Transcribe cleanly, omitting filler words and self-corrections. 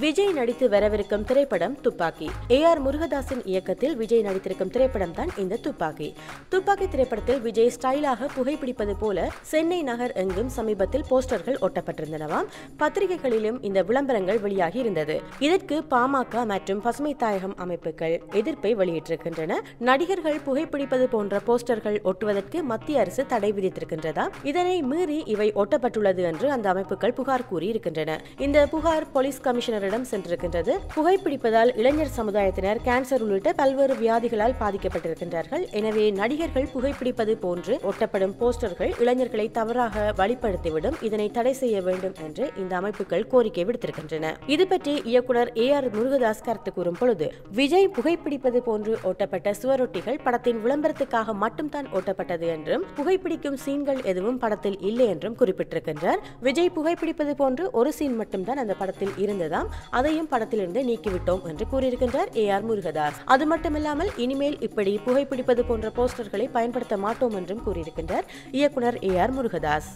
விஜய் நடித்து வரவிருக்கும் திரைப்படம் துப்பாக்கி. AR முருகதாஸின் இயக்கத்தில் விஜய் நடித்திருக்கும் திரைப்படம் தான் இந்த துப்பாக்கி. துப்பாக்கி திரைப்படத்தில் விஜய் ஸ்டைலாக புகைப்பிடிப்பது போல சென்னை நகர் எங்கும் சமீபத்தில் போஸ்டர்கள் ஒட்டப்பட்டிருந்தனவாம். பத்திரிகைகளிலும் இந்த விளம்பரங்கள் வெளியாகி இருந்தது. இதற்கு பாமக மற்றும் பசுமை தாயகம் அமைப்புகள் எதிர்ப்பை வெளியிட்டிருக்கின்றன. நடிகர்கள் புகைப்பிடிப்பது போன்ற போஸ்டர்கள் ஒட்டுவதற்கு மத்திய அரசு தடை விதித்திருக்கின்றதா? இதனை மீறி இவை ஒட்டப்பட்டுள்ளது என்று அந்த அமைப்புகள் புகார் கூறி இருக்கின்றன. இந்த புகார் போலீஸ் கமிஷனர் சென்றிருக்கின்றது. புகைப்பிடிப்பதால் இளைஞர் சமுதாயத்தினர் கேன்சர் உள்ளிட்ட பல்வேறு வியாதிகளால் பாதிக்கப்பட்டிருக்கின்றார்கள். எனவே நடிகர்கள் புகைப்பிடிப்பது போன்று ஒட்டப்படும் போஸ்டர்கள் இளைஞர்களை தவறாக வழிப்படுத்திவிடும். இதனை தடை செய்ய வேண்டும் என்று இந்த அமைப்புகள் கோரிக்கை விடுத்திருக்கின்றன. இது பற்றி இயக்குனர் AR முருகதாஸ் கருத்து கூறும் பொழுது, விஜய் புகைப்பிடிப்பது போன்று ஒட்டப்பட்ட சுவரொட்டிகள் படத்தின் விளம்பரத்துக்காக மட்டும்தான் ஒட்டப்பட்டது என்றும் புகைப்பிடிக்கும் சீன்கள் எதுவும் படத்தில் இல்லை என்றும் குறிப்பிட்டிருக்கின்றார். விஜய் புகைப்பிடிப்பது போன்று ஒரு சீன் மட்டும்தான் அந்த படத்தில் இருந்ததாம். அதையும் படத்திலிருந்து நீக்கிவிட்டோம் என்று கூறியிருக்கின்றார் AR முருகதாஸ். அது மட்டுமில்லாமல் இனிமேல் இப்படி புகைப்பிடிப்பது போன்ற போஸ்டர்களை பயன்படுத்த மாட்டோம் என்றும் கூறியிருக்கின்றார் இயக்குனர் AR முருகதாஸ்.